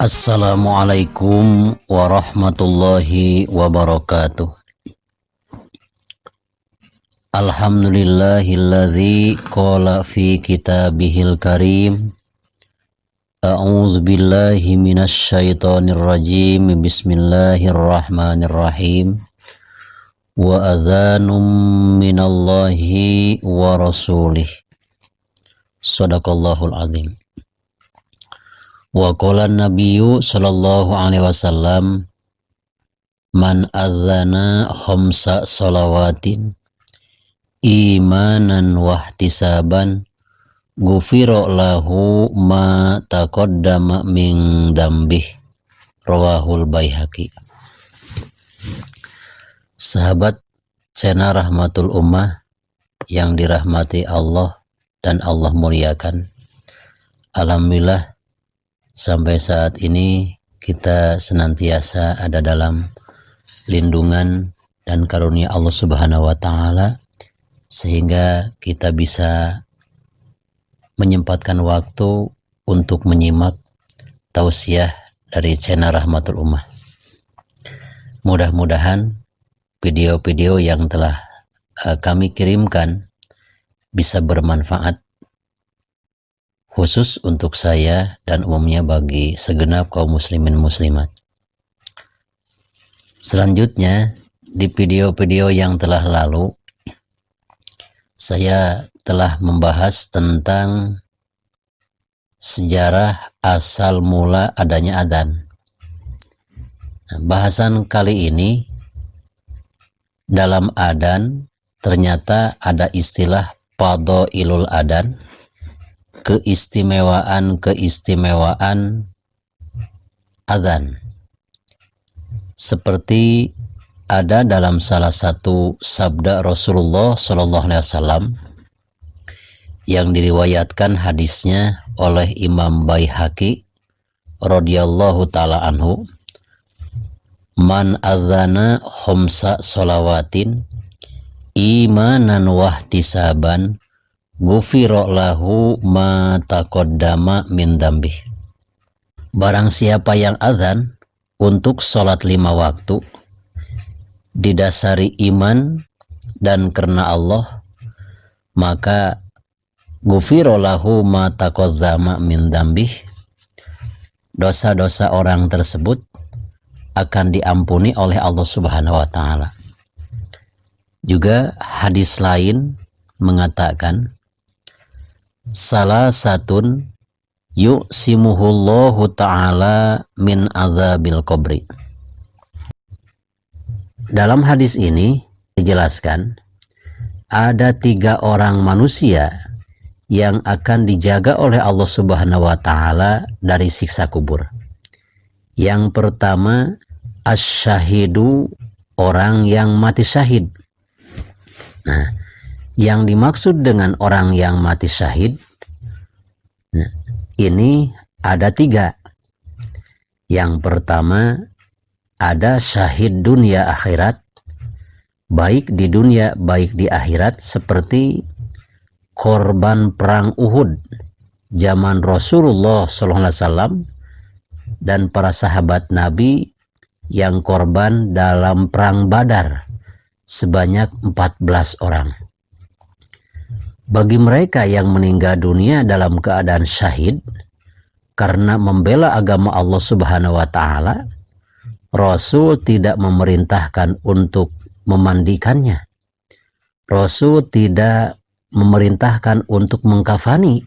Assalamualaikum warahmatullahi wabarakatuh. Alhamdulillahilladzi qala fi kitabihil karim. A'udzu billahi minasy syaithanir rajim. Bismillahirrahmanirrahim. Wa adzanum minallahi wa rasulih. Shadaqallahul azim. Wa qala nabiyyu sallallahu alaihi wasallam man adzana khamsa salawatin imanan wahtisaban ghufira lahu ma taqaddama min dambih. Rawahul Baihaqi. Sahabat channel Rahmatul Ummah yang dirahmati Allah dan Allah muliakan, alhamdulillah sampai saat ini kita senantiasa ada dalam lindungan dan karunia Allah Subhanahu wa Ta'ala, sehingga kita bisa menyempatkan waktu untuk menyimak tausiah dari channel Rahmatul Ummah. Mudah-mudahan video-video yang telah kami kirimkan bisa bermanfaat, khusus untuk saya dan umumnya bagi segenap kaum muslimin muslimat. Selanjutnya, di video-video yang telah lalu, saya telah membahas tentang sejarah asal mula adanya adzan. Bahasan kali ini, dalam adzan ternyata ada istilah fadhailul adzan, keistimewaan adzan, seperti ada dalam salah satu sabda Rasulullah Shallallahu Alaihi Wasallam yang diriwayatkan hadisnya oleh Imam Baihaqi radhiyallahu taala anhu, man adzana khamsa sholawatin imanan wahtisaban ghufira lahu ma taqaddama min dambih. Barang siapa yang azan untuk sholat 5 waktu didasari iman dan karena Allah, maka ghufira lahu ma taqaddama min dambih, dosa-dosa orang tersebut akan diampuni oleh Allah Subhanahu wa Ta'ala. Juga hadis lain mengatakan, salah satun yu'simuhullahu ta'ala min azabil qabri. Dalam hadis ini dijelaskan ada 3 orang manusia yang akan dijaga oleh Allah Subhanahu wa Ta'ala dari siksa kubur. Yang pertama, asy-syahidu, orang yang mati syahid. Nah, yang dimaksud dengan orang yang mati syahid, nah, ini ada 3. Yang pertama, ada syahid dunia akhirat, baik di dunia baik di akhirat, seperti korban perang Uhud zaman Rasulullah SAW dan para sahabat Nabi yang korban dalam perang Badar sebanyak 14 orang. Bagi mereka yang meninggal dunia dalam keadaan syahid karena membela agama Allah Subhanahu wa Ta'ala, Rasul tidak memerintahkan untuk memandikannya. Rasul tidak memerintahkan untuk mengkafani.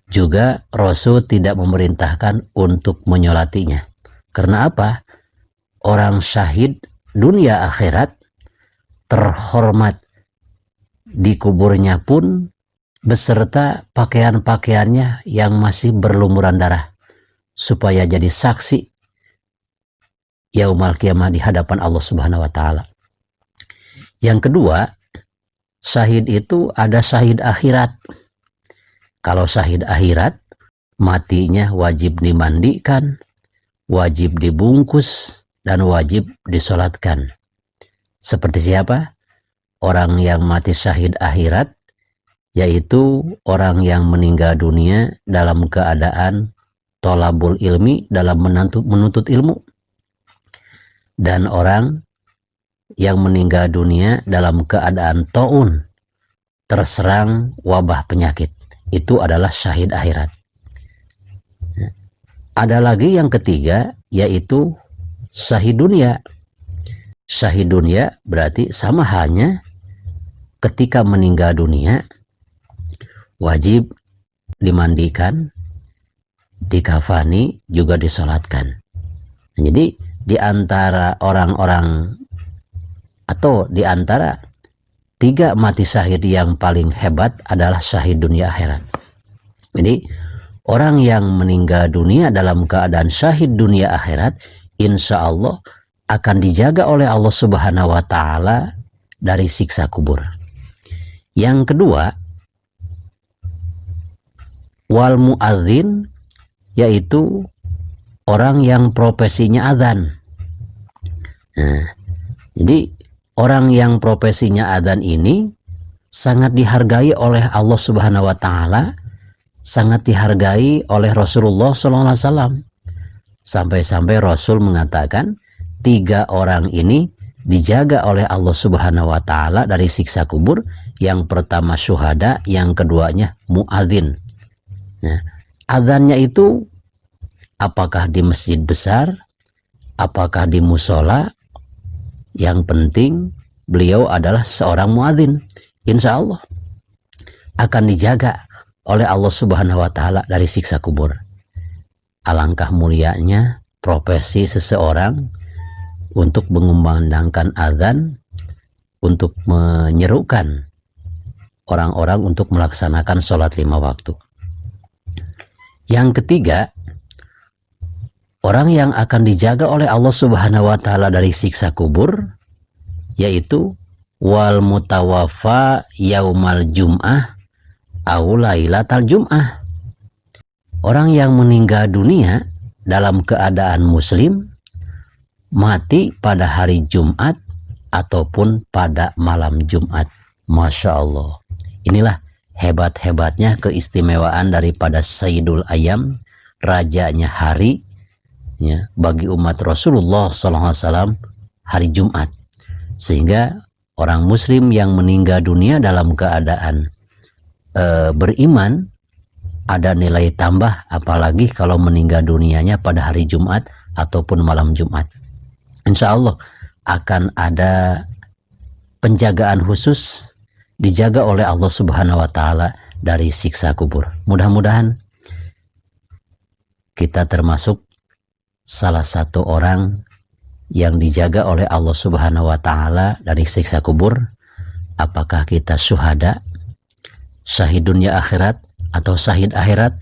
Juga Rasul tidak memerintahkan untuk menyolatinya. Karena apa? Orang syahid dunia akhirat terhormat di kuburnya pun beserta pakaian-pakaiannya yang masih berlumuran darah, supaya jadi saksi yaumul qiyamah di hadapan Allah Subhanahu wa Ta'ala. Yang kedua, syahid itu ada syahid akhirat. Kalau syahid akhirat, matinya wajib dimandikan, wajib dibungkus, dan wajib disolatkan. Seperti siapa? Orang yang mati syahid akhirat, yaitu orang yang meninggal dunia dalam keadaan tolabul ilmi, dalam menuntut ilmu, dan orang yang meninggal dunia dalam keadaan taun, terserang wabah penyakit, itu adalah syahid akhirat. Ada lagi yang ketiga, yaitu syahid dunia. Syahid dunia berarti sama halnya ketika meninggal dunia wajib dimandikan, dikafani, juga disolatkan. Jadi di antara orang-orang atau di antara 3 mati syahid yang paling hebat adalah syahid dunia akhirat. Jadi orang yang meninggal dunia dalam keadaan syahid dunia akhirat, insya Allah akan dijaga oleh Allah Subhanahu wa Ta'ala dari siksa kubur. Yang kedua, wal muadzin, yaitu orang yang profesinya adzan. Nah, jadi orang yang profesinya adzan ini sangat dihargai oleh Allah Subhanahu wa Ta'ala, sangat dihargai oleh Rasulullah SAW. Sampai-sampai Rasul mengatakan 3 orang ini dijaga oleh Allah Subhanahu wa Ta'ala dari siksa kubur. Yang pertama syuhada, yang keduanya muadzin. Nah, adzannya itu apakah di masjid besar, apakah di musola, yang penting beliau adalah seorang muadzin. Insya Allah akan dijaga oleh Allah Subhanahu wa Ta'ala dari siksa kubur. Alangkah mulianya profesi seseorang untuk mengumandangkan azan, untuk menyerukan orang-orang untuk melaksanakan sholat 5 waktu. Yang ketiga, orang yang akan dijaga oleh Allah Subhanahu wa Ta'ala dari siksa kubur, yaitu wal mutawaffa yaumal jum'ah au lailatal jum'ah. Orang yang meninggal dunia dalam keadaan muslim, mati pada hari Jumat ataupun pada malam Jumat. Masya Allah. Inilah hebat-hebatnya keistimewaan daripada Sayyidul Ayyam, rajanya hari, ya, bagi umat Rasulullah SAW, hari Jumat. Sehingga orang muslim yang meninggal dunia dalam keadaan beriman ada nilai tambah, apalagi kalau meninggal dunianya pada hari Jumat ataupun malam Jumat. Insya Allah akan ada penjagaan khusus, dijaga oleh Allah Subhanahu wa Ta'ala dari siksa kubur. Mudah-mudahan kita termasuk salah satu orang yang dijaga oleh Allah Subhanahu wa Ta'ala dari siksa kubur. Apakah kita syuhada, syahid dunia akhirat, atau syahid akhirat?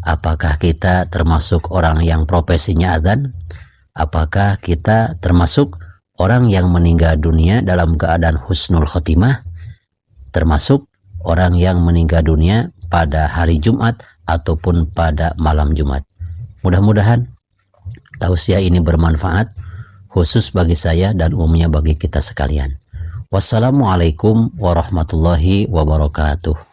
Apakah kita termasuk orang yang profesinya adzan? Apakah kita termasuk orang yang meninggal dunia dalam keadaan husnul khotimah, termasuk orang yang meninggal dunia pada hari Jumat ataupun pada malam Jumat? Mudah-mudahan tausiah ini bermanfaat, khusus bagi saya dan umumnya bagi kita sekalian. Wassalamualaikum warahmatullahi wabarakatuh.